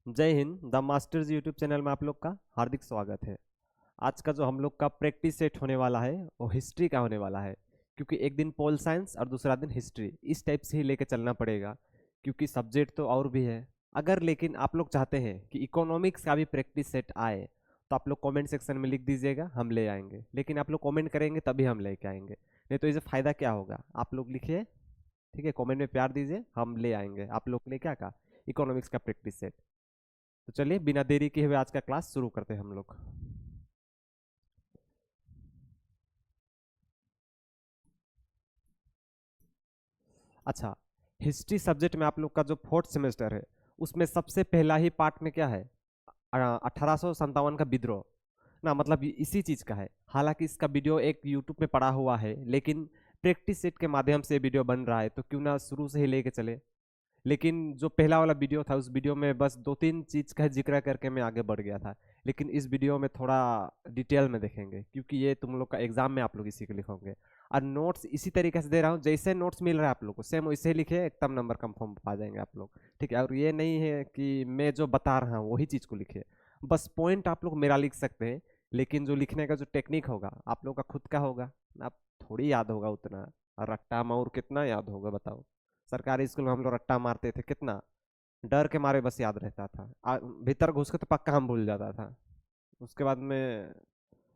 जय Hind. The masters YouTube channel में आप लोग का हार्दिक स्वागत है। आज का जो हम लोग का प्रैक्टिस सेट होने वाला है वो हिस्ट्री का होने वाला है, क्योंकि एक दिन पोल साइंस और दूसरा दिन हिस्ट्री, इस टाइप से ही लेके चलना पड़ेगा, क्योंकि सब्जेक्ट तो और भी है। अगर लेकिन आप लोग चाहते हैं कि इकोनॉमिक्स का भी प्रैक्टिस सेट आए तो आप लोग कमेंट सेक्शन में लिख दीजिएगा, हम ले आएंगे। लेकिन आप लोग कमेंट करेंगे तभी हम लेके आएंगे, नहीं तो इसे फ़ायदा क्या होगा। आप लोग लिखिए, ठीक है, कमेंट में प्यार दीजिए, हम ले आएंगे आप लोग के लिए क्या कहा, इकोनॉमिक्स का प्रैक्टिस सेट। तो चलिए बिना देरी किए हुए आज का क्लास शुरू करते हैं हम लोग। अच्छा, हिस्ट्री सब्जेक्ट में आप लोग का जो फोर्थ सेमेस्टर है उसमें सबसे पहला ही पार्ट में क्या है, 1857 का विद्रोह ना, मतलब इसी चीज का है। हालांकि इसका वीडियो एक यूट्यूब में पड़ा हुआ है, लेकिन प्रैक्टिस सेट के माध्यम से वीडियो बन रहा है तो क्यों ना शुरू से ही लेके चले। लेकिन जो पहला वाला वीडियो था उस वीडियो में बस दो तीन चीज का जिक्र करके मैं आगे बढ़ गया था, लेकिन इस वीडियो में थोड़ा डिटेल में देखेंगे, क्योंकि ये तुम लोग का एग्जाम में आप लोग इसी को लिखोगे। और नोट्स इसी तरीके से दे रहा हूँ, जैसे नोट्स मिल रहा है आप लोग को सेम वैसे ही लिखे, एकदम नंबर कंफर्म पा जाएंगे आप लोग। ठीक है, और ये नहीं है कि मैं जो बता रहा हूँ वही चीज़ को लिखे, बस पॉइंट आप लोग मेरा लिख सकते हैं, लेकिन जो लिखने का जो टेक्निक होगा आप लोग का खुद का होगा। आप थोड़ी याद होगा उतना, और रट्टा माउर कितना याद होगा बताओ। सरकारी स्कूल में हम लोग रट्टा मारते थे कितना, डर के मारे बस याद रहता था। भीतर घुस के तो पक्का हम भूल जाता था। उसके बाद में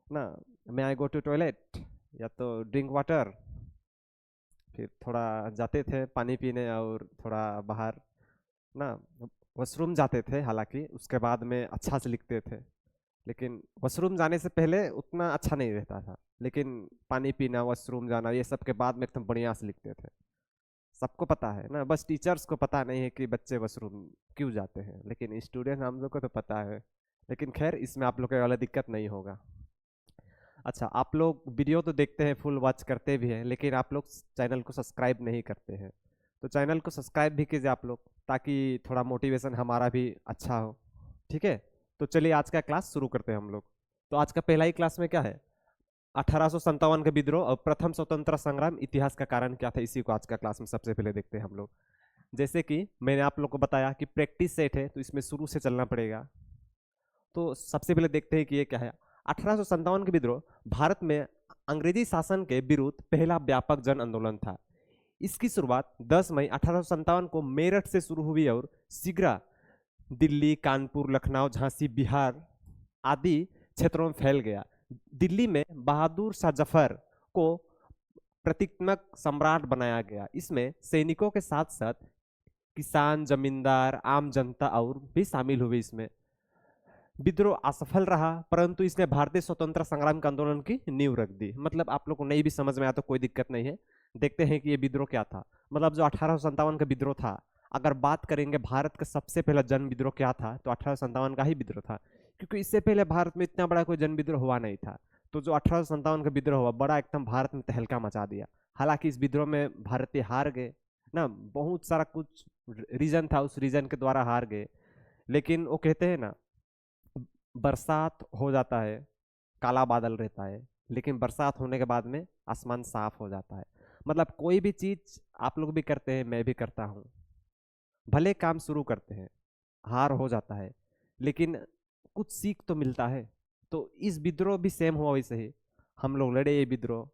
ना, मैं आई गो टू टॉयलेट या तो ड्रिंक वाटर, फिर थोड़ा जाते थे पानी पीने और थोड़ा बाहर ना वॉशरूम जाते थे। हालांकि उसके बाद में अच्छा से लिखते थे, लेकिन वॉशरूम जाने से पहले उतना अच्छा नहीं रहता था, लेकिन पानी पीना वॉशरूम जाना ये सब के बाद में एकदम बढ़िया से लिखते थे। सबको पता है ना, बस टीचर्स को पता नहीं है कि बच्चे वॉशरूम क्यों जाते हैं, लेकिन स्टूडेंट हम लोग को तो पता है। लेकिन खैर इसमें आप लोग को वाला दिक्कत नहीं होगा। अच्छा, आप लोग वीडियो तो देखते हैं, फुल वॉच करते भी हैं, लेकिन आप लोग चैनल को सब्सक्राइब नहीं करते हैं। तो चैनल को सब्सक्राइब भी कीजिए आप लोग, ताकि थोड़ा मोटिवेशन हमारा भी अच्छा हो। ठीक है, तो चलिए आज का क्लास शुरू करते हैं हम लोग। तो आज का पहला ही क्लास में क्या है, 1857 का विद्रोह और प्रथम स्वतंत्रता संग्राम, इतिहास का कारण क्या था, इसी को आज का क्लास में सबसे पहले देखते हैं हम लोग। जैसे कि मैंने आप लोग को बताया कि प्रैक्टिस सेट है तो इसमें शुरू से चलना पड़ेगा। तो सबसे पहले देखते हैं कि ये क्या है। 1857 का विद्रोह भारत में अंग्रेजी शासन के विरुद्ध पहला व्यापक जन आंदोलन था। इसकी शुरुआत 10 मई 1857 को मेरठ से शुरू हुई और शीघ्र दिल्ली, कानपुर, लखनऊ, झांसी, बिहार आदि क्षेत्रों में फैल गया। दिल्ली में बहादुर शाह जफर को प्रतीकात्मक सम्राट बनाया गया। इसमें सैनिकों के साथ साथ किसान, जमींदार, आम जनता और भी शामिल हुए। इसमें विद्रोह असफल रहा, परंतु इसने भारतीय स्वतंत्रता संग्राम के आंदोलन की नींव रख दी। मतलब आप लोग को नहीं भी समझ में आया तो कोई दिक्कत नहीं है, देखते हैं कि ये विद्रोह क्या था। मतलब जो 1857 का विद्रोह था, अगर बात करेंगे भारत का सबसे पहला जन विद्रोह क्या था, तो 1857 का ही विद्रोह था, क्योंकि इससे पहले भारत में इतना बड़ा कोई जन विद्रोह हुआ नहीं था। तो जो 1857 का विद्रोह हुआ, बड़ा एकदम भारत में तहलका मचा दिया। हालांकि इस विद्रोह में भारतीय हार गए ना, बहुत सारा कुछ रीजन था, उस रीजन के द्वारा हार गए। लेकिन वो कहते हैं ना, बरसात हो जाता है, काला बादल रहता है, लेकिन बरसात होने के बाद में आसमान साफ हो जाता है। मतलब कोई भी चीज आप लोग भी करते हैं, मैं भी करता हूँ, भले काम शुरू करते हैं, हार हो जाता है, लेकिन कुछ सीख तो मिलता है। तो इस विद्रोह भी सेम हुआ वैसे ही, हम लोग लड़े ये विद्रोह,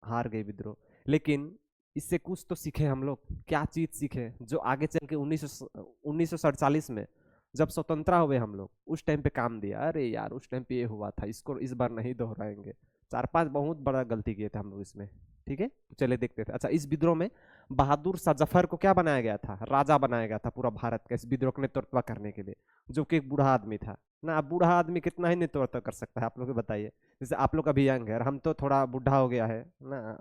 हार गए विद्रोह, लेकिन इससे कुछ तो सीखे हम लोग। क्या चीज सीखे जो आगे चल के 1947 में जब स्वतंत्र हुए हम लोग, उस टाइम पे काम दिया। अरे यार उस टाइम पे ये हुआ था, इसको इस बार नहीं दोहराएंगे। चार पांच बहुत बड़ा गलती किए थे हम लोग इसमें। ठीक है, तो चले देखते थे। अच्छा, इस विद्रोह में बहादुर शाह जफर को क्या बनाया गया था, राजा बनाया गया था पूरा भारत का, इस विद्रोह का नेतृत्व करने के लिए, जो कि एक बूढ़ा आदमी था ना। अब बूढ़ा आदमी कितना ही नेतृत्व कर सकता है, आप लोग बताइए। जैसे आप लोग अभी यंग है और हम तो थोड़ा बूढ़ा हो गया है ना।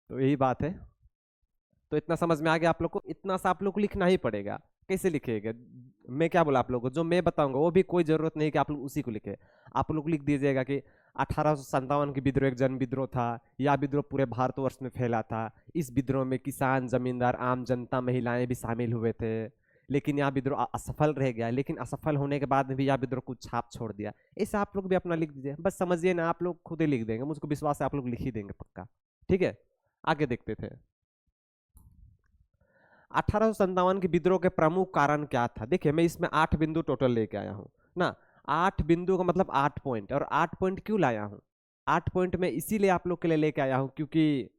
तो यही बात है। तो इतना समझ में आ गया आप लोग को, इतना सा आप लोग को लिखना ही पड़ेगा। कैसे लिखेगा, मैं क्या बोला आप लोगों को, जो मैं बताऊंगा वो भी कोई जरूरत नहीं कि आप लोग उसी को लिखे। आप लोग लिख दीजिएगा कि 1857 की विद्रोह एक जन विद्रोह था, यह विद्रोह पूरे भारतवर्ष में फैला था। इस विद्रोह में किसान, जमींदार, आम जनता, महिलाएं भी शामिल हुए थे, लेकिन यह विद्रोह असफल रह गया। लेकिन असफल होने के बाद भी यह विद्रोह कुछ छाप छोड़ दिया। ऐसा आप लोग भी अपना लिख दीजिए, बस समझिए ना, आप लोग खुद ही लिख देंगे, मुझको विश्वास है आप लोग लिख ही देंगे पक्का। ठीक है, आगे देखते थे। 1857 के विद्रोह के प्रमुख कारण क्या था? देखिए मैं इसमें 8 बिंदु टोटल लेके आया हूँ ना। 8 बिंदु का मतलब 8 पॉइंट। और 8 पॉइंट क्यों लाया हूँ? 8 पॉइंट में इसीलिए आप लोग के लिए लेके आया हूँ क्योंकि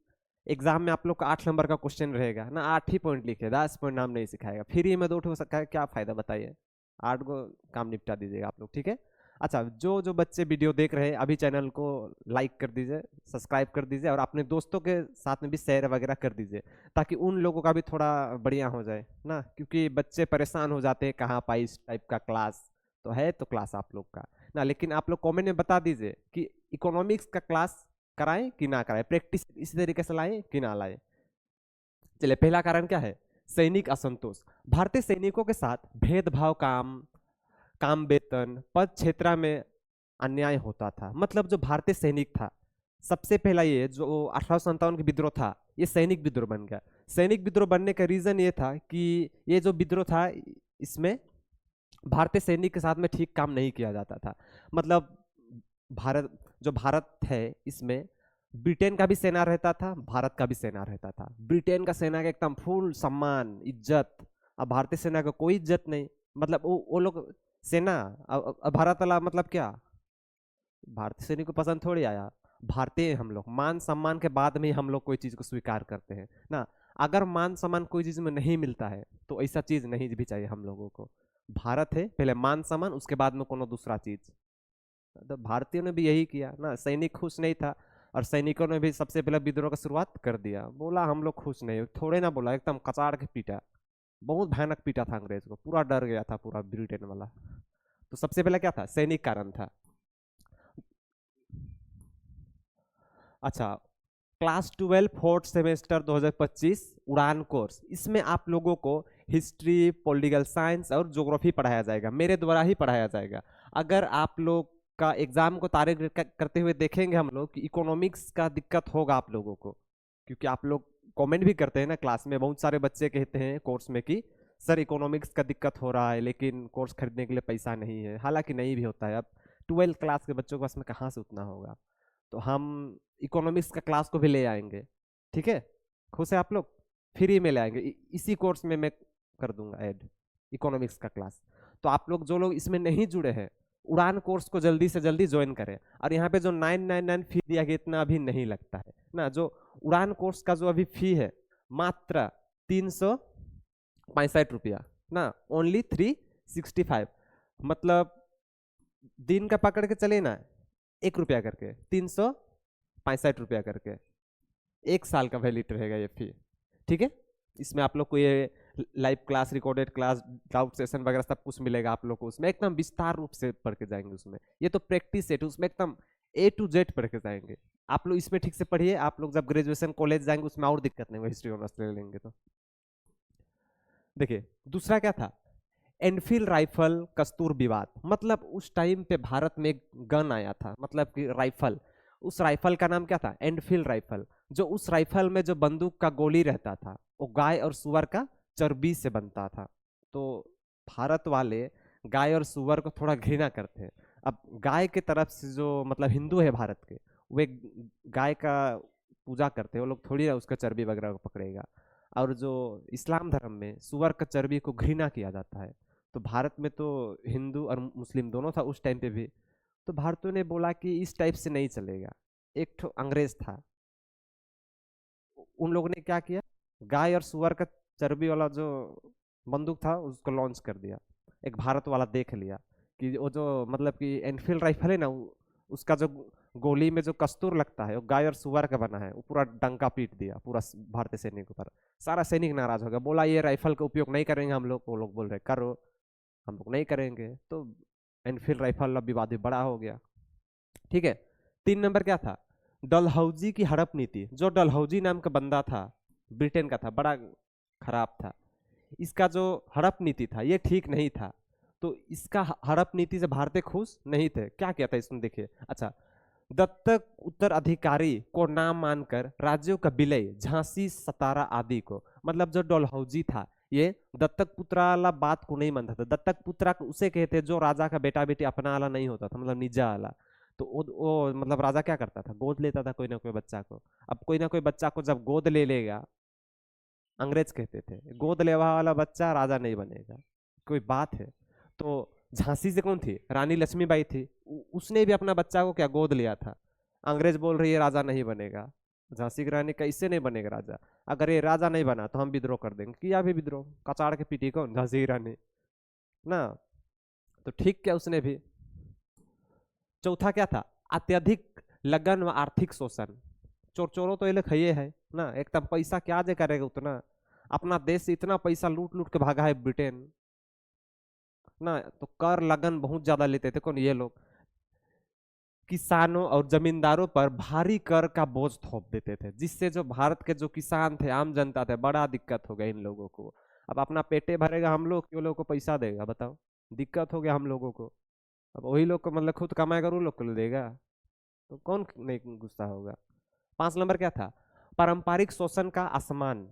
एग्जाम में आप लोग का 8 नंबर का क्वेश्चन रहेगा ना। 8 ही पॉइंट लिखे, 10 पॉइंट नाम नहीं सिखाएगा। फ्री में 2 हो सकता है, क्या फायदा बताइए। 8 को काम निपटा दीजिएगा आप लोग, ठीक है। अच्छा, जो जो बच्चे वीडियो देख रहे हैं अभी चैनल को लाइक कर दीजिए, सब्सक्राइब कर दीजिए और अपने दोस्तों के साथ में भी शेयर वगैरह कर दीजिए, ताकि उन लोगों का भी थोड़ा बढ़िया हो जाए ना। क्योंकि बच्चे परेशान हो जाते हैं, कहाँ पाई इस टाइप का क्लास। तो है तो क्लास आप लोग का ना, लेकिन आप लोग कमेंट में बता दीजिए कि इकोनॉमिक्स का क्लास कराएं कि ना कराएं, प्रैक्टिस इसी तरीके से लाएं कि ना लाएं। चलिए, पहला कारण क्या है? सैनिक असंतोष। भारतीय सैनिकों के साथ भेदभाव, काम काम वेतन, पद क्षेत्र में अन्याय होता था। मतलब जो भारतीय सैनिक था, सबसे पहला ये जो 1857 का विद्रोह था, ये सैनिक विद्रोह बन गया। सैनिक विद्रोह बनने का रीजन ये था कि ये जो विद्रोह था, इसमें भारतीय सैनिक के साथ में ठीक काम नहीं किया जाता था। मतलब भारत है, इसमें ब्रिटेन का भी सेना रहता था, भारत का भी सेना रहता था। ब्रिटेन का सेना का एकदम फुल सम्मान इज्जत, अब भारतीय सेना का कोई इज्जत नहीं। मतलब वो लोग सेना, अब भारत वाला मतलब क्या, भारतीय सैनिक को पसंद थोड़ी आया। भारतीय हम लोग मान सम्मान के बाद में ही हम लोग कोई चीज को स्वीकार करते हैं ना। अगर मान सम्मान कोई चीज में नहीं मिलता है तो ऐसा चीज नहीं भी चाहिए हम लोगों को। भारत है, पहले मान सम्मान, उसके बाद में कोनो दूसरा चीज। तो भारतीयों ने भी यही किया ना। सैनिक खुश नहीं था और सैनिकों ने भी सबसे पहले विद्रोह का शुरुआत कर दिया। बोला हम लोग खुश नहीं, थोड़े ना बोला, एकदम कचाड़ के पीटा। बहुत भयानक पीटा था अंग्रेज को, पूरा डर गया था पूरा ब्रिटेन वाला। तो सबसे पहले क्या था? सैनिक कारण था। अच्छा, क्लास 12 फोर्थ सेमेस्टर 2025 उड़ान कोर्स, इसमें आप लोगों को हिस्ट्री, पॉलिटिकल साइंस और ज्योग्राफी पढ़ाया जाएगा, मेरे द्वारा ही पढ़ाया जाएगा। अगर आप लोग का एग्जाम को तारीख करते हुए देखेंगे हम लोग कि इकोनॉमिक्स का दिक्कत होगा आप लोगों को, क्योंकि आप लोग कमेंट भी करते हैं ना क्लास में। बहुत सारे बच्चे कहते हैं कोर्स में कि सर इकोनॉमिक्स का दिक्कत हो रहा है, लेकिन कोर्स खरीदने के लिए पैसा नहीं है। हालांकि नहीं भी होता है, अब 12 क्लास के बच्चों के पास में कहाँ से उतना होगा। तो हम इकोनॉमिक्स का क्लास को भी ले आएंगे, ठीक है। खुश है आप लोग? फ्री में ले आएंगे, इसी कोर्स में मैं कर दूंगा ऐड इकोनॉमिक्स का क्लास। तो आप लोग जो लोग इसमें नहीं जुड़े हैं, उड़ान कोर्स को जल्दी से जल्दी ज्वाइन करें। और यहाँ पे जो 999 फी दिया गया, इतना अभी नहीं लगता है ना। जो उड़ान कोर्स का जो अभी फी है, मात्र 365 रुपया ना, ओनली 365। मतलब दिन का पकड़ के चले ना, 1 रुपया करके, 365 रुपया करके, 1 साल का वैलिड रहेगा ये फी, ठीक है। इसमें आप लोग को ये live class, recorded class, doubt session वगैरह सब कुछ मिलेगा आप लोग को। उसमें एकदम विस्तार रूप से पढ़ के जाएंगे उसमें। ये तो प्रैक्टिस सेट, उसमें एकदम A to Z पढ़ के जाएंगे आप लोग। इसमें ठीक से पढ़िए, आप लोग जब ग्रेजुएशन कॉलेज जाएंगे उसमें और दिक्कत नहीं होगा, हिस्ट्री ऑनर्स ले लेंगे तो। देखिए दूसरा क्या था? एनफील्ड राइफल कस्तूर विवाद। मतलब उस टाइम पे भारत में एक गन आया था, मतलब कि राइफल। उस राइफल का नाम क्या था? Enfield rifle. जो उस राइफल में जो बंदूक का गोली रहता था, वो गाय और सुअर का चर्बी से बनता था। तो भारत वाले गाय और सुअर को थोड़ा घृणा करते हैं। अब गाय के तरफ से जो मतलब हिंदू है भारत के, वे गाय का पूजा करते हैं, वो लोग थोड़ी ना उसका चर्बी वगैरह को पकड़ेगा। और जो इस्लाम धर्म में सुअर का चर्बी को घृणा किया जाता है। तो भारत में तो हिंदू और मुस्लिम दोनों था उस टाइम पे भी। तो भारतीयों ने बोला कि इस टाइप से नहीं चलेगा। एक ठो अंग्रेज था, उन लोगों ने क्या किया, गाय और सुअर का चर्बी वाला जो बंदूक था उसको लॉन्च कर दिया। एक भारत वाला देख लिया कि वो जो मतलब कि एनफील्ड राइफल है ना, उसका जो गोली में जो कस्तूर लगता है वो गाय और सुअर का बना है। वो पूरा डंका पीट दिया पूरा भारतीय सैनिक पर। सारा सैनिक नाराज हो गया, बोला ये राइफल का उपयोग नहीं करेंगे हम लोग। वो लोग बोल रहे करो, हम लोग नहीं करेंगे। तो एनफील्ड राइफल वाला विवाद भी बड़ा हो गया, ठीक है। 3 नंबर क्या था? डलहौजी की हड़प नीति। जो डलहौजी नाम का बंदा था, ब्रिटेन का था, बड़ा खराब था। इसका जो हड़प नीति था ये ठीक नहीं था। तो इसका हड़प नीति से भारतीय खुश नहीं थे। क्या किया था इसमें देखिए। अच्छा, दत्तक उत्तराधिकारी को नाम मानकर राज्यों का विलय, झांसी, सतारा आदि को। मतलब जो डलहौजी था, ये दत्तक पुत्र वाला बात को नहीं मानता था। दत्तक पुत्र उसे कहते जो राजा का बेटा बेटी अपना वाला नहीं होता था, मतलब निजा वाला। तो वो मतलब राजा क्या करता था, गोद लेता था कोई ना कोई बच्चा को। अब कोई ना कोई बच्चा को जब गोद ले लेगा अंग्रेज कहते थे गोद लेवा वाला बच्चा राजा नहीं बनेगा। कोई बात है? तो झांसी से कौन थी? रानी लक्ष्मीबाई थी। उसने भी अपना बच्चा को क्या गोद लिया था। अंग्रेज बोल रही है राजा नहीं बनेगा। झांसी की रानी कैसे नहीं बनेगा राजा? अगर ये राजा नहीं बना तो हम विद्रोह कर देंगे। किया भी विद्रोह, कचाड़ के पीटी कौन? झांसी की रानी ना। तो ठीक क्या उसने भी। चौथा क्या था? अत्यधिक लगन व आर्थिक शोषण। चोर चोरों तो ये लोग है ना, एकदम पैसा क्या जे करेगा उतना। अपना देश से इतना पैसा लूट लूट के भागा है ब्रिटेन ना। तो कर लगन बहुत ज्यादा लेते थे कौन? ये लोग। किसानों और जमींदारों पर भारी कर का बोझ थोप देते थे, जिससे जो भारत के जो किसान थे, आम जनता थे, बड़ा दिक्कत हो गया इन लोगों को। अब अपना पेटे भरेगा हम लोग, क्यों लोगों को पैसा देगा बताओ? दिक्कत हो गया हम लोगों को। अब वही लोग को मतलब खुद कमाएगा और वो लोग को देगा, तो कौन नहीं गुस्सा होगा। 5 नंबर क्या था? पारंपरिक शोषण का असमान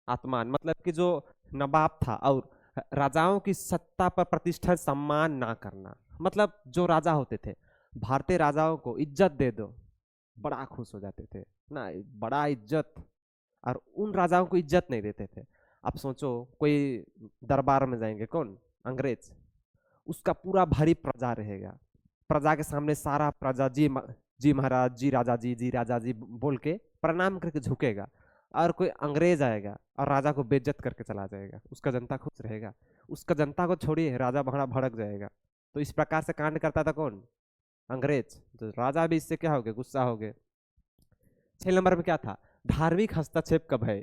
आत्मान, मतलब कि जो नवाब था और राजाओं की सत्ता पर प्रतिष्ठा सम्मान ना करना। मतलब जो राजा होते थे, भारतीय राजाओं को इज्जत दे दो, बड़ा खुश हो जाते थे ना, बड़ा इज्जत। और उन राजाओं को इज्जत नहीं देते थे। अब सोचो, कोई दरबार में जाएंगे कौन? अंग्रेज। उसका पूरा भारी प्रजा रहेगा, प्रजा के सामने सारा प्रजा जी महाराज, जी राजा जी बोल के प्रणाम करके झुकेगा। और कोई अंग्रेज आएगा और राजा को बेइज्जत करके चला जाएगा, उसका जनता खुश रहेगा? उसका जनता को छोड़िए, राजा बड़ा भड़क जाएगा। तो इस प्रकार से कांड करता था कौन? अंग्रेज। तो राजा भी इससे क्या हो गए? गुस्सा हो गए। 6 नंबर में क्या था? धार्मिक हस्तक्षेप कब है?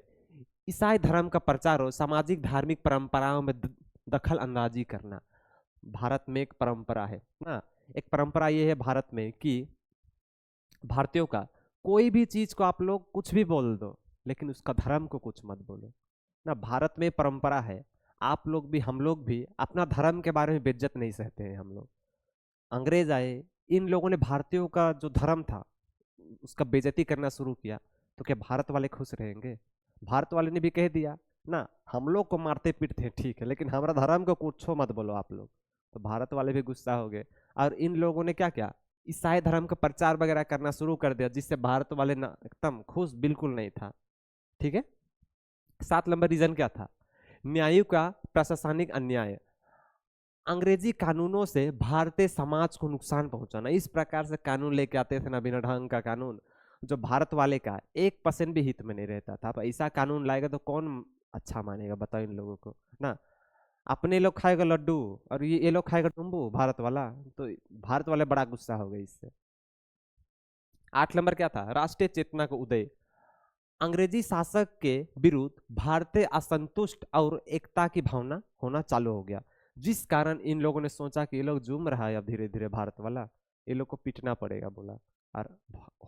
ईसाई धर्म का प्रचार हो, सामाजिक धार्मिक परंपराओं में दखल अंदाजी करना। भारत में एक परंपरा है ना, एक परंपरा ये है भारत में कि भारतीयों का कोई भी चीज को आप लोग कुछ भी बोल दो, लेकिन उसका धर्म को कुछ मत बोलो ना। भारत में परंपरा है, आप लोग भी हम लोग भी अपना धर्म के बारे में बेइज्जत नहीं सहते हैं हम लोग। अंग्रेज आए, इन लोगों ने भारतीयों का जो धर्म था उसका बेइज्जती करना शुरू किया, तो क्या भारत वाले खुश रहेंगे? भारत वाले ने भी कह दिया ना, हम लोग को मारते पीटते हैं ठीक है, लेकिन हमारा धर्म को कुछ मत बोलो आप लोग। तो भारत वाले भी गुस्सा हो गए, और इन लोगों ने क्या क्या ईसाई धर्म का प्रचार वगैरह करना शुरू कर दिया, जिससे भारत वाले ना एकदम खुश बिल्कुल नहीं था। ठीक है। 7 नंबर रीजन क्या था? न्यायिक का प्रशासनिक अन्याय। अंग्रेजी कानूनों से भारतीय समाज को नुकसान पहुंचाना। इस प्रकार से कानून लेके आते थे ना, बिना ढंग का कानून, जो भारत वाले का 1% भी हित में नहीं रहता था। अब ऐसा कानून लाएगा तो कौन अच्छा मानेगा बताओ इन लोगों को ना। अपने लोग खाएगा लड्डू और ये लोग खाएगा टुम्बू भारत वाला। तो भारत वाले बड़ा गुस्सा हो गए इससे। 8 नंबर क्या था? राष्ट्रीय चेतना का उदय। अंग्रेजी शासक के विरुद्ध भारतीय असंतुष्ट और एकता की भावना होना चालू हो गया, जिस कारण इन लोगों ने सोचा कि ये लोग झूम रहा है अब धीरे धीरे भारत वाला, ये लोग को पीटना पड़ेगा बोला। और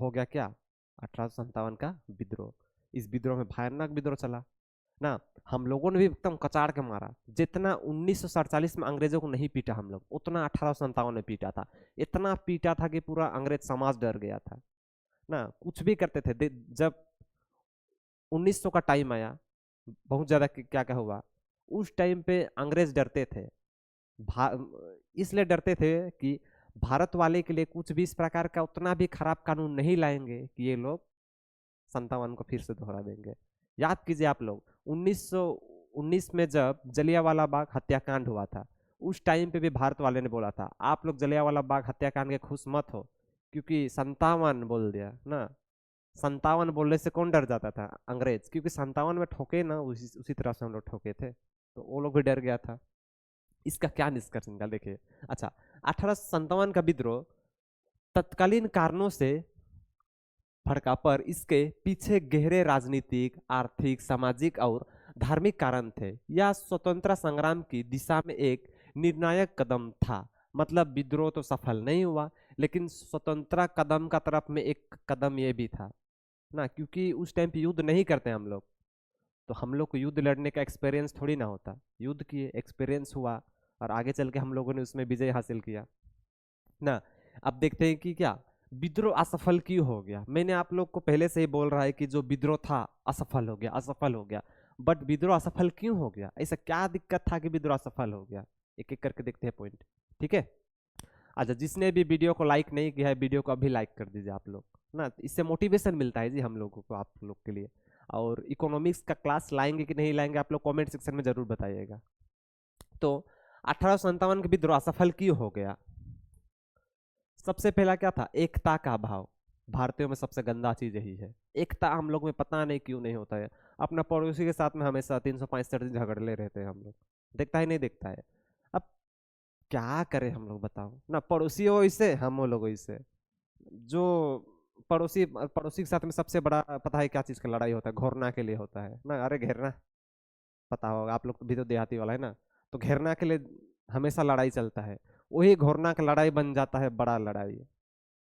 हो गया क्या? 1857 का विद्रोह। इस विद्रोह में भयानक विद्रोह चला ना। हम लोगों ने भी एकदम कचाड़ के मारा। जितना 1947 में अंग्रेजों को नहीं पीटा हम लोग, उतना 1857 में पीटा था। इतना पीटा था कि पूरा अंग्रेज समाज डर गया था ना। कुछ भी करते थे। जब 1900 का टाइम आया, बहुत ज्यादा क्या क्या हुआ उस टाइम पे, अंग्रेज डरते थे। इसलिए डरते थे कि भारत वाले के लिए कुछ भी इस प्रकार का उतना भी खराब कानून नहीं लाएंगे कि ये लोग 57 को फिर से दोहरा देंगे। याद कीजिए आप लोग, 1919 में जब जलियांवाला बाग हत्याकांड हुआ था, उस टाइम पे भी भारत वाले ने बोला था आप लोग जलियांवाला बाग हत्याकांड के खुश मत हो, क्योंकि 57 बोल दिया ना। 57 बोलने से कौन डर जाता था? अंग्रेज। क्योंकि 57 में ठोके ना, उसी तरह से हम लोग ठोके थे, तो वो लोग भी डर गया था। इसका क्या निष्कर्ष निकाल देखिए। अच्छा, 1857 का विद्रोह तत्कालीन कारणों से भड़का, पर इसके पीछे गहरे राजनीतिक, आर्थिक, सामाजिक और धार्मिक कारण थे। यह स्वतंत्रता संग्राम की दिशा में एक निर्णायक कदम था। मतलब विद्रोह तो सफल नहीं हुआ, लेकिन स्वतंत्रता कदम का तरफ में एक कदम ये भी था ना, क्योंकि उस टाइम पे युद्ध नहीं करते हम लोग, तो हम लोग को युद्ध लड़ने का एक्सपीरियंस थोड़ी ना होता। युद्ध किए, एक्सपीरियंस हुआ, और आगे चल के हम लोगों ने उसमें विजय हासिल किया ना। अब देखते हैं कि क्या विद्रोह असफल क्यों हो गया। मैंने आप लोग को पहले से ही बोल रहा है कि जो विद्रोह था असफल हो गया, असफल हो गया। बट विद्रोह असफल क्यों हो गया? ऐसा क्या दिक्कत था कि विद्रोह असफल हो गया? एक एक करके देखते हैं पॉइंट। ठीक है। अच्छा, जिसने भी वीडियो को लाइक नहीं किया है, वीडियो को अभी लाइक कर दीजिए आप लोग ना, इससे मोटिवेशन मिलता है जी हम लोगों को, आप लोग के लिए। और इकोनॉमिक्स का क्लास लाएंगे कि नहीं लाएंगे आप लोग कमेंट सेक्शन में जरूर बताइएगा। तो 1857 का विद्रोह असफल क्यों हो गया? सबसे पहला क्या था? एकता का अभाव। भारतीयों में सबसे गंदा चीज यही है, एकता हम लोग में पता नहीं क्यों नहीं होता है। अपना पड़ोसी के साथ में हमेशा 365 दिन झगड़ले रहते हैं हम लोग, देखता ही नहीं देखता है। अब क्या करें हम लोग बताओ ना, पड़ोसी हो इससे हम वो लोग इससे। जो पड़ोसी पड़ोसी के साथ में सबसे बड़ा पता है क्या चीज का लड़ाई होता है? घोरना के लिए होता है ना, अरे घेरना, पता होगा आप लोग भी तो देहाती वाला है ना। तो घेरना के लिए हमेशा लड़ाई चलता है, वही घोरना का लड़ाई बन जाता है बड़ा लड़ाई।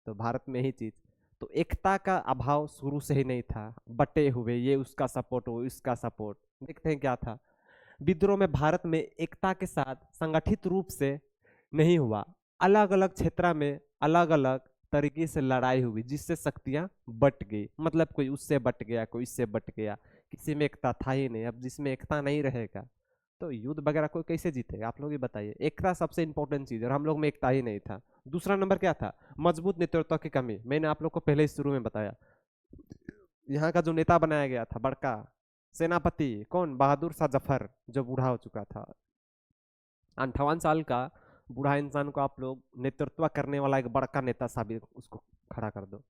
तो भारत में ही चीज, तो एकता का अभाव शुरू से ही नहीं था, बटे हुए, ये उसका सपोर्ट वो इसका सपोर्ट। देखते हैं क्या था विद्रोह में। भारत में एकता के साथ संगठित रूप से नहीं हुआ, अलग अलग क्षेत्र में अलग अलग तरीके से लड़ाई हुई जिससे शक्तियां बट गई। मतलब कोई उससे बट गया, कोई इससे बट गया, किसी में एकता था ही नहीं। अब जिसमें एकता नहीं रहेगा तो युद्ध वगैरह कोई कैसे जीतेगा? आप लोग ही बताइए। एकता सबसे इंपॉर्टेंट चीज है और हम लोग में एकता ही नहीं था। दूसरा नंबर क्या था? मजबूत नेतृत्व की कमी। मैंने आप लोग को पहले ही शुरू में बताया, यहाँ का जो नेता बनाया गया था बड़का सेनापति, कौन? बहादुर शाह जफर, जो बूढ़ा हो चुका था। 58 साल का बूढ़ा इंसान को आप लोग नेतृत्व करने वाला एक बड़का नेता साबित उसको खड़ा कर दो,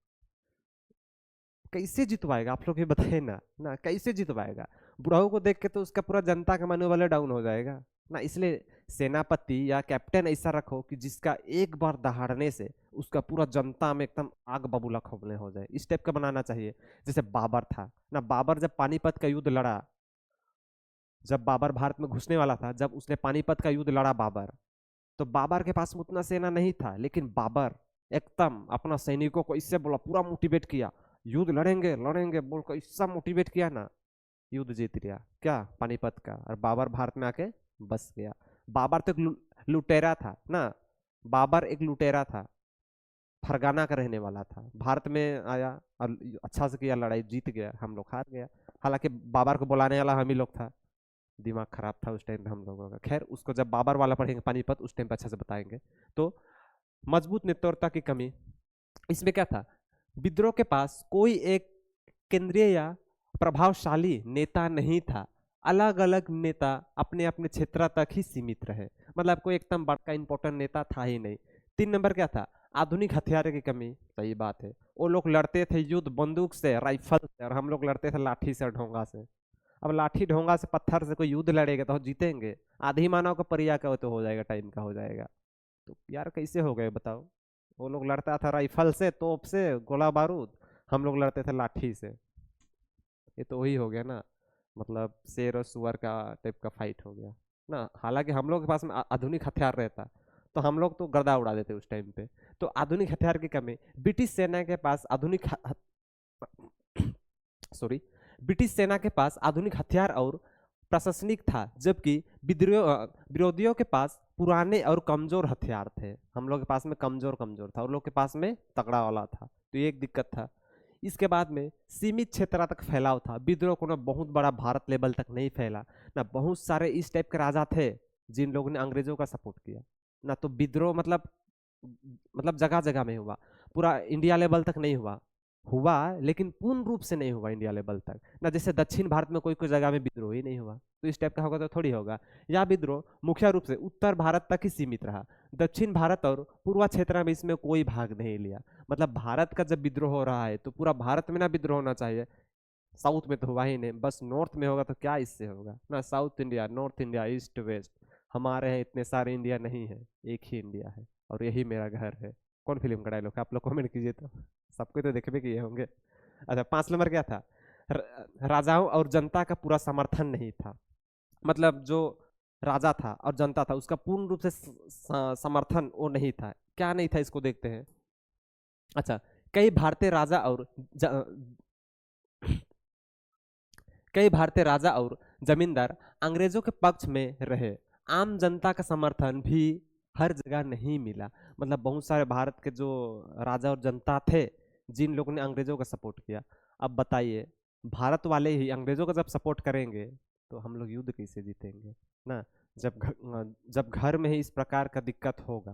कैसे जितवाएगा? आप लोग ये बताइए ना, ना कैसे जितवाएगा? बुढ़ाऊ को देख के तो उसका पूरा जनता का मनोबल डाउन हो जाएगा ना। इसलिए सेनापति या कैप्टन ऐसा रखो कि जिसका एक बार दहाड़ने से उसका पूरा जनता में एकदम आग बबूला खौलने हो जाए, इस टाइप का बनाना चाहिए। जैसे बाबर था ना, बाबर जब पानीपत का युद्ध लड़ा, जब बाबर भारत में घुसने वाला था, जब उसने पानीपत का युद्ध लड़ा बाबर, तो बाबर के पास में उतना सेना नहीं था, लेकिन बाबर एकदम अपना सैनिकों को इससे बोला, पूरा मोटिवेट किया, युद्ध लड़ेंगे लड़ेंगे बोलकर इससे मोटिवेट किया ना, युद्ध जीत गया क्या? पानीपत का। और बाबर भारत में आके बस गया। बाबर तो एक लुटेरा था ना, बाबर एक लुटेरा था, फरगाना का रहने वाला था, भारत में आया और अच्छा से किया, लड़ाई जीत गया, हम लोग हार गया। हालांकि बाबर को बुलाने वाला हम ही लोग था, दिमाग खराब था उस टाइम पे हम लोगों का। खैर उसको जब बाबर वाला पढ़ेंगे पानीपत उस टाइम पे अच्छे से बताएंगे। तो मजबूत नेतृत्व की कमी, इसमें क्या था? विद्रोह के पास कोई एक केंद्रीय या प्रभावशाली नेता नहीं था, अलग अलग नेता अपने अपने क्षेत्र तक ही सीमित रहे। मतलब कोई एकदम बड़ा इंपॉर्टेंट नेता था ही नहीं। 3 नंबर क्या था? आधुनिक हथियार की कमी। सही बात है, वो लोग लड़ते थे युद्ध बंदूक से, राइफल से, और हम लोग लड़ते थे लाठी से और ढोंगा से। अब लाठी ढोंगा से पत्थर से कोई युद्ध लड़ेगा तो जीतेंगे? आधी मानव का परिया का तो हो जाएगा, टाइम का हो जाएगा। तो यार कैसे हो गए बताओ? वो लोग लड़ता था राइफल से, तोप से, गोला बारूद, हम लोग लड़ते थे लाठी से। ये तो वही हो गया ना, मतलब शेर और सुअर का टाइप का फाइट हो गया ना। हालांकि हम लोग के पास में आधुनिक हथियार रहता तो हम लोग तो गर्दा उड़ा देते उस टाइम पे। तो आधुनिक हथियार की कमी, ब्रिटिश सेना के पास आधुनिक सॉरी, ब्रिटिश सेना के पास आधुनिक हथियार और प्रशासनिक था, जबकि विरोधियों के पास पुराने और कमजोर हथियार थे। हम लोग के पास में कमजोर कमजोर था, और लोग के पास में तगड़ा वाला था। तो ये एक दिक्कत था। इसके बाद में सीमित क्षेत्र तक फैलाव था, विद्रोह को ना बहुत बड़ा भारत लेवल तक नहीं फैला ना। बहुत सारे इस टाइप के राजा थे जिन लोगों ने अंग्रेजों का सपोर्ट किया ना। तो विद्रोह मतलब जगह जगह में हुआ, पूरा इंडिया लेवल तक नहीं हुआ। हुआ लेकिन पूर्ण रूप से नहीं हुआ इंडिया लेवल तक ना। जैसे दक्षिण भारत में कोई कोई जगह में विद्रोह ही नहीं हुआ, तो इस टाइप का होगा तो थोड़ी होगा। यह विद्रोह मुख्य रूप से उत्तर भारत तक ही सीमित रहा, दक्षिण भारत और पूर्व क्षेत्र में इसमें कोई भाग नहीं लिया। मतलब भारत का जब विद्रोह हो रहा है तो पूरा भारत में ना विद्रोह होना चाहिए, साउथ में तो हुआ ही नहीं, बस नॉर्थ में होगा तो क्या इससे होगा ना। South India, north India, east west, हमारे हैं इतने सारे इंडिया नहीं है, एक ही इंडिया है और यही मेरा घर है। कौन फिल्म का डायलॉग है? आप लोग कमेंट कीजिए तो, सबको तो देखबे किए होंगे। अच्छा 5 नंबर क्या था? राजाओं और जनता का पूरा समर्थन नहीं था। मतलब जो राजा था और जनता था उसका पूर्ण रूप से समर्थन वो नहीं था। क्या नहीं था इसको देखते हैं। अच्छा, कई भारतीय राजा और कई भारतीय राजा और जमींदार अंग्रेजों के पक्ष में रहे, आम जनता का समर्थन भी हर जगह नहीं मिला। मतलब बहुत सारे भारत के जो राजा और जनता थे जिन लोगों ने अंग्रेजों का सपोर्ट किया। अब बताइए, भारत वाले ही अंग्रेजों का जब सपोर्ट करेंगे तो हम लोग युद्ध कैसे जीतेंगे ना। जब घर में ही इस प्रकार का दिक्कत होगा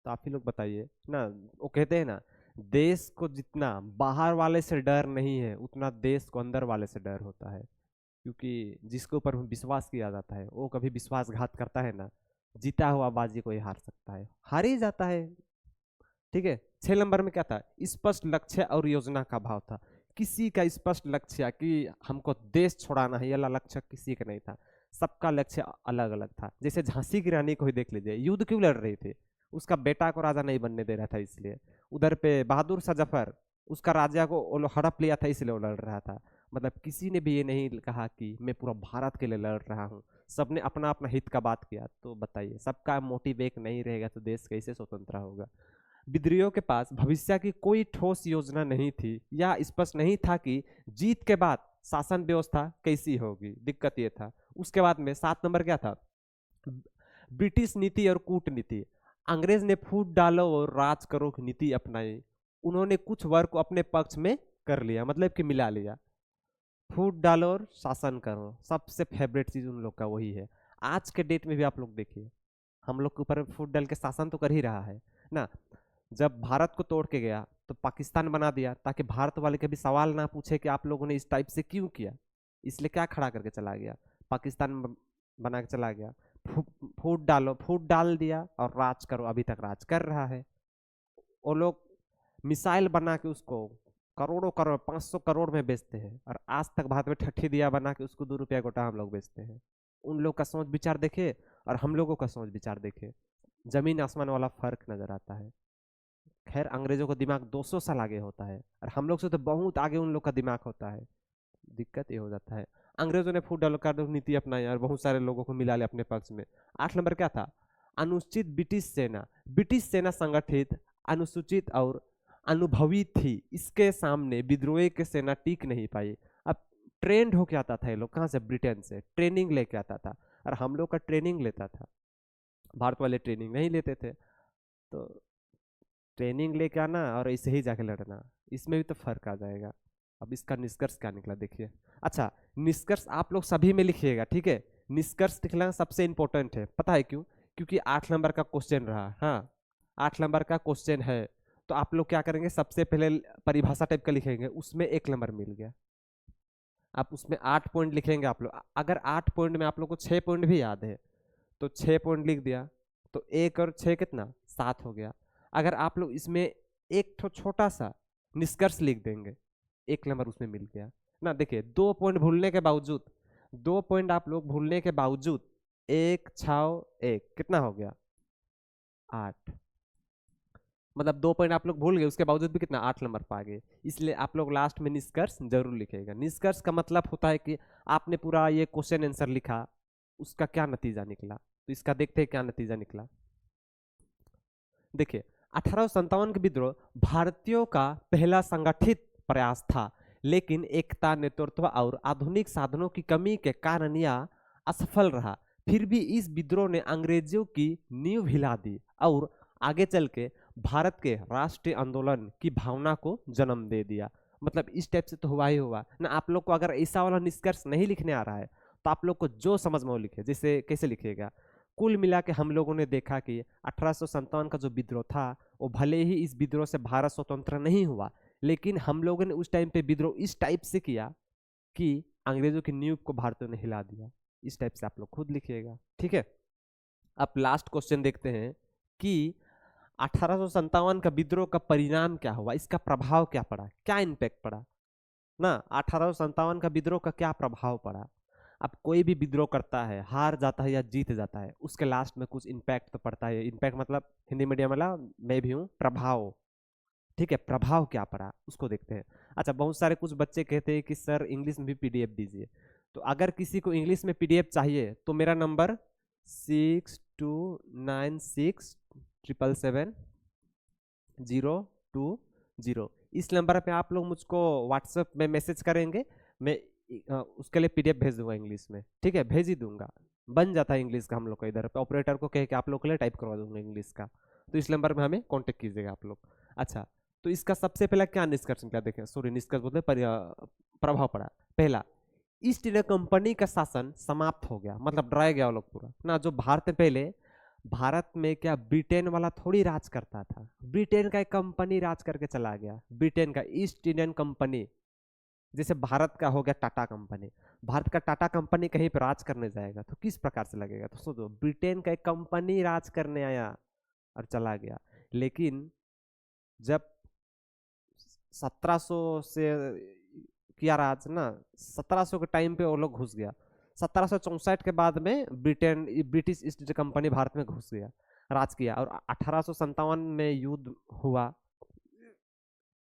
तो आप ही लोग बताइए ना। वो कहते हैं ना, देश को जितना बाहर वाले से डर नहीं है उतना देश को अंदर वाले से डर होता है, क्योंकि जिसके ऊपर विश्वास किया जाता है वो कभी विश्वासघात करता है ना, जीता हुआ बाजी कोई हार सकता है, हार ही जाता है। ठीक है। 6 नंबर में क्या था? स्पष्ट लक्ष्य और योजना का भाव था। किसी का स्पष्ट लक्ष्य कि हमको देश छोड़ाना है, ये वाला लक्ष्य किसी का नहीं था। सबका लक्ष्य अलग अलग था। जैसे झांसी की रानी को ही देख लीजिए, युद्ध क्यों लड़ रही थी? उसका बेटा को राजा नहीं बनने दे रहा था इसलिए। उधर पे बहादुर शाह जफर, उसका राजा को वो लोग हड़प लिया था इसलिए वो लड़ रहा था। मतलब किसी ने भी ये नहीं कहा कि मैं पूरा भारत के लिए लड़ रहा हूँ। सबने अपना अपना हित का बात किया। तो बताइए, सबका मोटिव एक नहीं रहेगा तो देश कैसे स्वतंत्र होगा? विद्रोहियों के पास भविष्य की कोई ठोस योजना नहीं थी या स्पष्ट नहीं था कि जीत के बाद शासन व्यवस्था कैसी होगी। दिक्कत ये था। उसके बाद में 7 नंबर क्या था? ब्रिटिश नीति और कूटनीति। अंग्रेज ने फूट डालो और राज करो की नीति अपनाई। उन्होंने कुछ वर्ग को अपने पक्ष में कर लिया, मतलब कि मिला लिया। फूट डालो और शासन करो, सबसे फेवरेट चीज उन लोग का वही है। आज के डेट में भी आप लोग देखिए, हम लोग के ऊपर फूट डाल के शासन तो कर ही रहा है ना। जब भारत को तोड़ के गया तो पाकिस्तान बना दिया, ताकि भारत वाले कभी सवाल ना पूछे कि आप लोगों ने इस टाइप से क्यों किया। इसलिए क्या खड़ा करके चला गया? पाकिस्तान बना के चला गया। फूट डालो, फूट डाल दिया और राज करो, अभी तक राज कर रहा है। वो लोग मिसाइल बना के उसको करोड़ों करोड़ 500 करोड़ में बेचते हैं, और आज तक भारत में ठट्ठी दिया बना के उसको 2 रुपया गोटा हम लोग बेचते हैं। उन लोग का सोच विचार देखे और हम लोगों का सोच विचार देखे, जमीन आसमान वाला फर्क नजर आता है। खैर, अंग्रेजों का दिमाग 200 साल आगे होता है और हम लोग से तो बहुत आगे उन लोग का दिमाग होता है। दिक्कत ये हो जाता है। अंग्रेजों ने फूड डेवलपमेंट नीति अपनाई और बहुत सारे लोगों को मिला लिया अपने पक्ष में। 8 नंबर क्या था? अनुसूचित ब्रिटिश सेना। ब्रिटिश सेना संगठित, अनुसूचित और अनुभवी थी। इसके सामने विद्रोही की सेना टिक नहीं पाई। अब ट्रेंड होके आता था ये लोग, कहाँ से? ब्रिटेन से ट्रेनिंग लेके आता था, और हम लोग का ट्रेनिंग लेता था, भारत वाले ट्रेनिंग नहीं लेते थे। तो ट्रेनिंग लेके आना और ऐसे ही जाके लड़ना, इसमें भी तो फर्क आ जाएगा। अब इसका निष्कर्ष क्या निकला देखिए। अच्छा, निष्कर्ष आप लोग सभी में लिखिएगा, ठीक है? निष्कर्ष लिखना सबसे इंपॉर्टेंट है, पता है क्यों? क्योंकि 8 नंबर का क्वेश्चन रहा। हाँ, 8 नंबर का क्वेश्चन है, तो आप लोग क्या करेंगे? सबसे पहले परिभाषा टाइप का लिखेंगे, उसमें 1 नंबर मिल गया। आप उसमें 8 पॉइंट लिखेंगे आप लोग। अगर 8 पॉइंट में आप लोग को 6 पॉइंट भी याद है तो 6 पॉइंट लिख दिया, तो 1 और 6 कितना? 7 हो गया। अगर आप लोग इसमें एक छोटा सा निष्कर्ष लिख देंगे, 1 नंबर उसमें मिल गया ना। देखिए, 2 पॉइंट भूलने के बावजूद, 2 पॉइंट आप लोग भूलने के बावजूद, 1 6 1 कितना हो गया? 8। मतलब 2 पॉइंट आप लोग भूल गए, उसके बावजूद भी कितना? 8 नंबर पा गए। इसलिए आप लोग लास्ट में निष्कर्ष जरूर लिखेगा। निष्कर्ष का मतलब होता है कि आपने पूरा ये क्वेश्चन आंसर लिखा, उसका क्या नतीजा निकला। तो इसका देखते हैं क्या नतीजा निकला। देखिए, 1857 का विद्रोह भारतीयों का पहला संगठित प्रयास था, लेकिन एकता, नेतृत्व और आधुनिक साधनों की कमी के कारण यह असफल रहा। फिर भी इस विद्रोह ने अंग्रेजों की नींव हिला दी और आगे चल के भारत के राष्ट्रीय आंदोलन की भावना को जन्म दे दिया। मतलब इस टाइप से तो हुआ ही हुआ ना। आप लोग को अगर ऐसा वाला निष्कर्ष नहीं लिखने आ रहा है तो आप लोग को जो समझ में वो लिखे। जैसे कैसे लिखिएगा? कुल मिला के हम लोगों ने देखा कि 1857 का जो विद्रोह था, वो भले ही इस विद्रोह से भारत स्वतंत्र नहीं हुआ, लेकिन हम लोगों ने उस टाइम पे विद्रोह इस टाइप से किया कि अंग्रेजों की नींव को भारतीयों ने हिला दिया। इस टाइप से आप लोग खुद लिखिएगा, ठीक है? अब लास्ट क्वेश्चन देखते हैं कि 1857 का विद्रोह का परिणाम क्या हुआ, इसका प्रभाव क्या पड़ा, क्या इम्पैक्ट पड़ा ना। 1857 का विद्रोह का क्या प्रभाव पड़ा? अब कोई भी विद्रोह करता है, हार जाता है या जीत जाता है, उसके लास्ट में कुछ इम्पैक्ट तो पड़ता है। इम्पैक्ट मतलब हिंदी मीडियम वाला मैं भी हूँ, प्रभाव। ठीक है, प्रभाव क्या पड़ा उसको देखते हैं। अच्छा, बहुत सारे कुछ बच्चे कहते हैं कि सर इंग्लिश में भी पीडीएफ दीजिए। तो अगर किसी को इंग्लिश में पीडीएफ चाहिए तो मेरा नंबर 6296777020, इस नंबर पे आप लोग मुझको व्हाट्सएप में मैसेज करेंगे। मैं उसके लिए पीडीएफ भेज दूंगा इंग्लिश में, ठीक है? भेज ही दूंगा, बन जाता है इंग्लिश का हम लोग का। इधर पे ऑपरेटर को कह के आप लोग के लिए टाइप करवा दूंगा इंग्लिश का। तो इस नंबर में हमें कांटेक्ट कीजिएगा आप लोग। अच्छा, तो इसका सबसे पहला क्या निष्कर्ष निकला? देखें, सॉरी, निष्कर्ष बोलते प्रभाव पड़ा। पहला, ईस्ट इंडिया कंपनी का शासन समाप्त हो गया, मतलब डराया गया वो लोग पूरा ना। जो भारत में पहले भारत में क्या ब्रिटेन वाला थोड़ी राज करता था, ब्रिटेन का एक कंपनी राज करके चला गया, ब्रिटेन का ईस्ट इंडियन कंपनी। जैसे भारत का हो गया टाटा कंपनी, भारत का टाटा कंपनी कहीं पर राज करने जाएगा तो किस प्रकार से लगेगा? तो सोचो, ब्रिटेन का एक कंपनी राज करने आया और चला गया। लेकिन जब 1700 से किया राज ना, 1700 के टाइम पे वो लोग घुस गया, 1764 के बाद में British east India company Bharat में घुस गया, राज किया। और 1857 में युद्ध हुआ,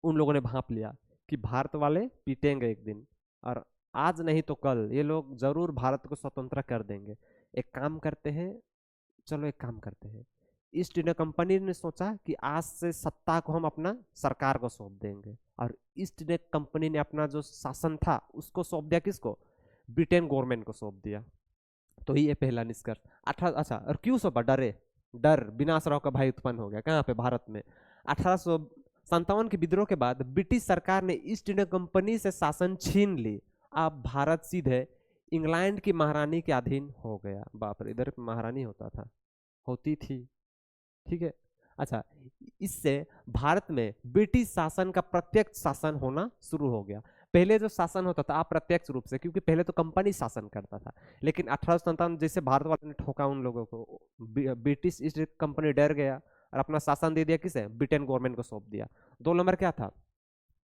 उन लोगों ने भांप लिया कि भारत वाले पीटेंगे एक दिन, और आज नहीं तो कल ये लोग जरूर भारत को स्वतंत्र कर देंगे। एक काम करते हैं, चलो एक काम करते हैं, ईस्ट इंडिया कंपनी ने सोचा कि आज से सत्ता को हम अपना सरकार को सौंप देंगे, और ईस्ट इंडिया कंपनी ने अपना जो शासन था उसको सौंप दिया किसको? ब्रिटेन गवर्नमेंट को सौंप दिया। तो ये पहला निष्कर्ष। अच्छा, और क्यों सौंपा? डरे, डर विनाशराव का भय उत्पन्न हो गया। कहाँ पे? भारत में। 1857 के विद्रोह के बाद ब्रिटिश सरकार ने ईस्ट इंडिया कंपनी से शासन छीन ली। अब भारत सीधे इंग्लैंड की महारानी के अधीन हो गया। बाप रे, इधर महारानी होता था, होती थी, ठीक है। अच्छा, इससे भारत में ब्रिटिश शासन का प्रत्यक्ष शासन होना शुरू हो गया। पहले जो शासन होता था अप्रत्यक्ष रूप से, क्योंकि पहले तो कंपनी शासन करता था, लेकिन 1857 जैसे भारत वालों ने ठोका उन लोगों को, ब्रिटिश ईस्ट कंपनी डर गया और अपना शासन दे दिया किसे? ब्रिटेन गवर्नमेंट को सौंप दिया। 2 नंबर क्या था?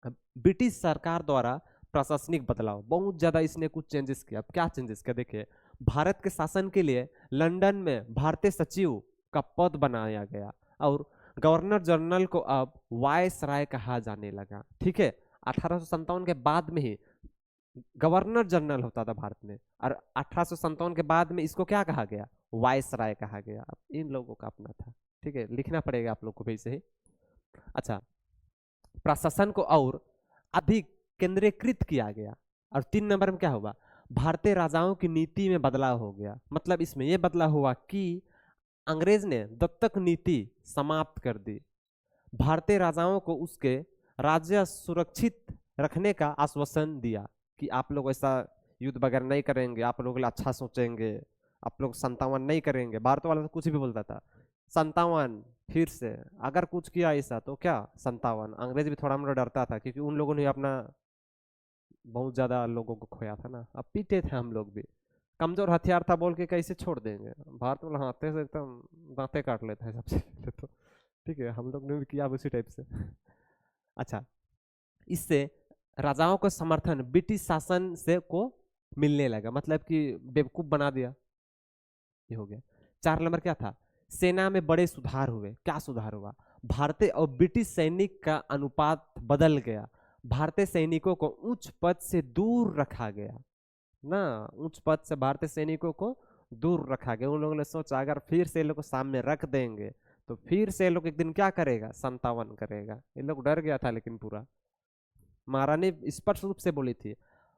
ब्रिटिश सरकार द्वारा प्रशासनिक बदलाव, बहुत ज्यादा इसने कुछ चेंजेस किया। अब क्या चेंजेस किया देखिए, भारत के शासन के लिए लंदन में भारतीय सचिव का पद बनाया गया, और गवर्नर जनरल को अब वायसराय कहा जाने लगा, ठीक है। 1857 के बाद में ही गवर्नर जनरल होता था भारत में, और 1857 के बाद में इसको क्या कहा गया? वायसराय कहा गया। अब इन लोगों का अपना था, ठीक है, लिखना पड़ेगा आप लोग को वैसे ही। अच्छा, प्रशासन को और अधिक केंद्रीकृत किया गया। और 3 नंबर में क्या हुआ? भारतीय राजाओं की नीति में बदलाव हो गया। मतलब इसमें यह बदलाव हुआ कि अंग्रेज ने दत्तक नीति समाप्त कर दी, भारतीय राजाओं को उसके राज्य सुरक्षित रखने का आश्वासन दिया कि आप लोग ऐसा युद्ध वगैरह नहीं करेंगे, आप लोग अच्छा सोचेंगे, आप लोग संतावन नहीं करेंगे। भारत वाला तो कुछ भी बोलता था, संतावन, फिर से अगर कुछ किया ऐसा तो क्या संतावन। अंग्रेज भी थोड़ा मोड़ा डरता था, क्योंकि उन लोगों ने अपना बहुत ज्यादा लोगों को खोया था ना। अब पीटे थे हम लोग भी, कमजोर हथियार था बोल के कैसे छोड़ देंगे? भारत वाला हाथे से एकदम दांते काट लेता है सबसे पहले तो, ठीक है, हम लोग ने भी किया उसी टाइप से। अच्छा, इससे राजाओं का समर्थन ब्रिटिश शासन से को मिलने लगा, मतलब कि बेवकूफ बना दिया, ये हो गया। 4 नंबर क्या था? सेना में बड़े सुधार हुए। क्या सुधार हुआ? भारतीय और ब्रिटिश सैनिक का अनुपात बदल गया, भारतीय सैनिकों को उच्च पद से दूर रखा गया ना, उच्च पद से भारतीय सैनिकों को दूर रखा गया। उन लोगों ने सोचा अगर फिर से लोग को सामने रख देंगे तो फिर से लोग एक दिन क्या करेगा? संतावन करेगा। ये लोग डर गया था, लेकिन पूरा महारानी स्पष्ट रूप से बोली थी,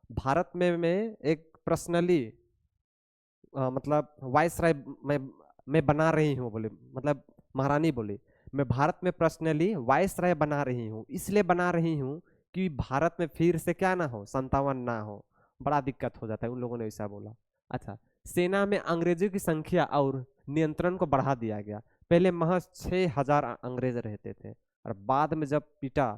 भारत में मैं एक पर्सनली मतलब वायसराय मैं बना रही हूँ, बोले, मतलब महारानी बोली, मैं भारत में पर्सनली वायसराय बना रही हूँ, इसलिए बना रही हूँ कि भारत में फिर से क्या ना हो? संतावन ना हो, बड़ा दिक्कत हो जाता है। उन लोगों ने ऐसा बोला। अच्छा, सेना में अंग्रेजों की संख्या और नियंत्रण को बढ़ा दिया गया। पहले महज 6000 अंग्रेज रहते थे, और बाद में जब पिटा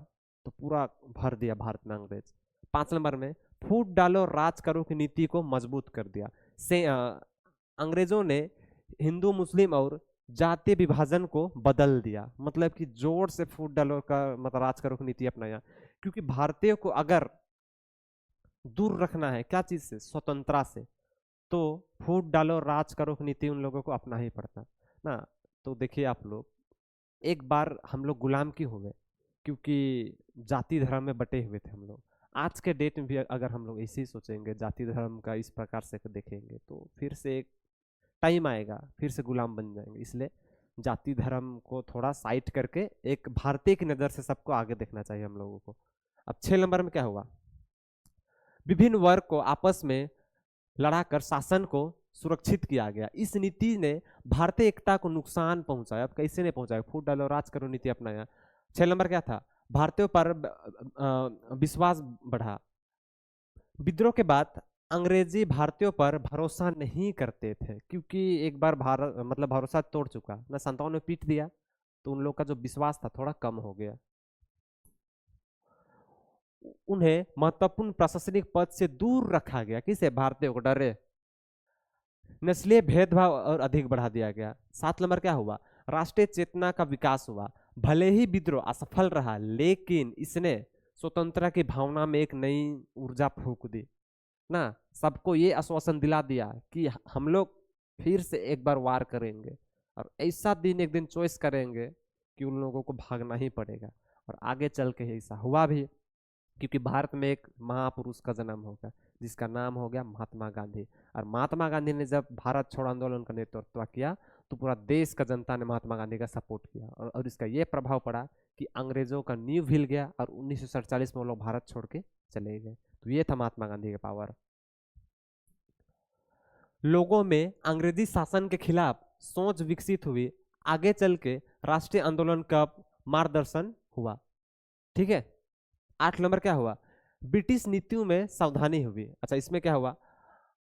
तो पूरा भर दिया भारत में अंग्रेज। 5 नंबर में फूट डालो राज करो की नीति को मजबूत कर दिया। से अंग्रेजों ने हिंदू मुस्लिम और जातीय विभाजन को बदल दिया, मतलब कि जोर से फूट डालो का मतलब राज करो की नीति अपनाया, क्योंकि भारतीयों को अगर दूर रखना है क्या चीज से? स्वतंत्रता से, तो फूट डालो राज करो की नीति उन लोगों को अपना ही पड़ता ना। तो देखिए आप लोग, एक बार हम लोग गुलाम क्यों हो गए? क्योंकि जाति धर्म में बटे हुए थे हम लोग। आज के डेट में भी अगर हम लोग ऐसे ही सोचेंगे, जाति धर्म का इस प्रकार से देखेंगे, तो फिर से एक टाइम आएगा फिर से गुलाम बन जाएंगे। इसलिए जाति धर्म को थोड़ा साइड करके एक भारतीय की नजर से सबको आगे देखना चाहिए हम लोगों को। अब 6 नंबर में क्या हुआ? विभिन्न वर्ग को आपस में लड़ाकर शासन को सुरक्षित किया गया। इस नीति ने भारतीय एकता को नुकसान पहुंचाया। अब कैसे नहीं पहुंचाया? फूट डालो राज करो नीति अपनाया। 6 नंबर क्या था? भारतीयों पर विश्वास बढ़ा। विद्रोह के बाद अंग्रेजी भारतीयों पर भरोसा नहीं करते थे, क्योंकि एक बार भारत मतलब भरोसा तोड़ चुका ना, 57 में पीट दिया, तो उन लोग का जो विश्वास था थोड़ा कम हो गया। उन्हें महत्वपूर्ण प्रशासनिक पद से दूर रखा गया, किसे? भारतीयों को डरे। नस्लीय भेदभाव और अधिक बढ़ा दिया गया। 7 नंबर क्या हुआ? राष्ट्रीय चेतना का विकास हुआ। भले ही विद्रोह असफल रहा, लेकिन इसने स्वतंत्रता की भावना में एक नई ऊर्जा फूंक दी ना। सबको ये आश्वासन दिला दिया कि हम लोग फिर से एक बार वार करेंगे, और ऐसा दिन एक दिन चॉइस करेंगे कि उन लोगों को भागना ही पड़ेगा। और आगे चल के ऐसा हुआ भी, क्योंकि भारत में एक महापुरुष का जन्म होगा जिसका नाम हो गया महात्मा गांधी। और महात्मा गांधी ने जब भारत छोड़ो आंदोलन का नेतृत्व किया, तो पूरा देश का जनता ने महात्मा गांधी का सपोर्ट किया, और इसका ये प्रभाव पड़ा कि अंग्रेजों का नींव हिल गया, और 1947 में वो लोग भारत छोड़ के चले गए। तो ये था महात्मा गांधी का पावर। लोगों में अंग्रेजी शासन के खिलाफ सोच विकसित हुई। आगे चल के राष्ट्रीय आंदोलन का मार्गदर्शन हुआ। ठीक है। 8 नंबर क्या हुआ? ब्रिटिश नीतियों में सावधानी हुई। अच्छा, इसमें क्या हुआ?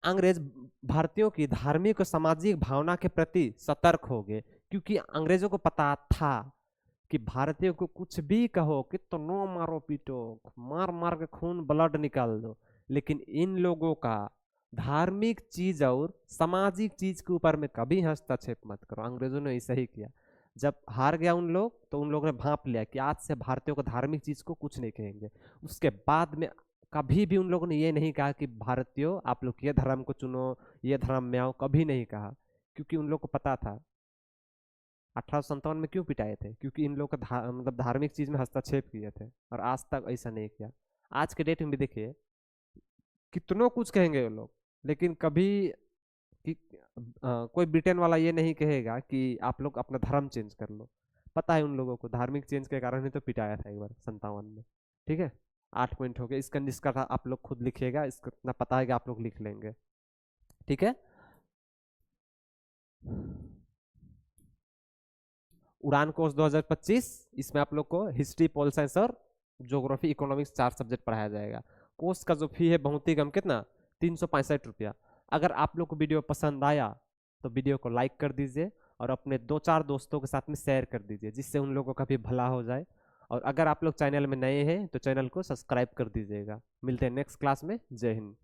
अंग्रेज भारतीयों की धार्मिक और सामाजिक भावना के प्रति सतर्क हो गए, क्योंकि अंग्रेजों को पता था कि भारतीयों को कुछ भी कहो, कितनो मारो पीटो, मार मार के खून ब्लड निकाल दो, लेकिन इन लोगों का धार्मिक चीज और सामाजिक चीज के ऊपर में कभी हस्तक्षेप मत करो। अंग्रेजों ने ऐसा ही किया। जब हार गया उन लोग, तो उन लोगों ने भांप लिया कि आज से भारतीयों को धार्मिक चीज को कुछ नहीं कहेंगे। उसके बाद में कभी भी उन लोगों ने ये नहीं कहा कि भारतीयों आप लोग ये धर्म को चुनो, ये धर्म में आओ, कभी नहीं कहा, क्योंकि उन लोग को पता था। 1857 में क्यों पिटाए थे? क्योंकि इन लोग का मतलब धार्मिक चीज में हस्तक्षेप किए थे, और आज तक ऐसा नहीं किया। आज के डेट में भी देखिए, कितनों कुछ कहेंगे वो लोग, लेकिन कभी कि कोई ब्रिटेन वाला ये नहीं कहेगा कि आप लोग अपना धर्म चेंज कर लो। पता है उन लोगों को, धार्मिक चेंज के कारण ही तो पिटाया था एक बार 57 में। ठीक है। 8 पॉइंट हो गए। इसका निष्कर्ष आप लोग खुद लिखिएगा, इसका इतना पता है कि आप लोग लिख लेंगे। ठीक है। उड़ान कोर्स 2025, इसमें आप लोग को हिस्ट्री, पोल साइंस और ज्योग्राफी, इकोनॉमिक्स 4 सब्जेक्ट पढ़ाया जाएगा। कोर्स का जो फी है बहुत ही कम, कितना? 365 रुपया। अगर आप लोग को वीडियो पसंद आया तो वीडियो को लाइक कर दीजिए, और अपने 2-4 दोस्तों के साथ में शेयर कर दीजिए, जिससे उन लोगों का भी भला हो जाए। और अगर आप लोग चैनल में नए हैं तो चैनल को सब्सक्राइब कर दीजिएगा। मिलते हैं नेक्स्ट क्लास में। जय हिंद।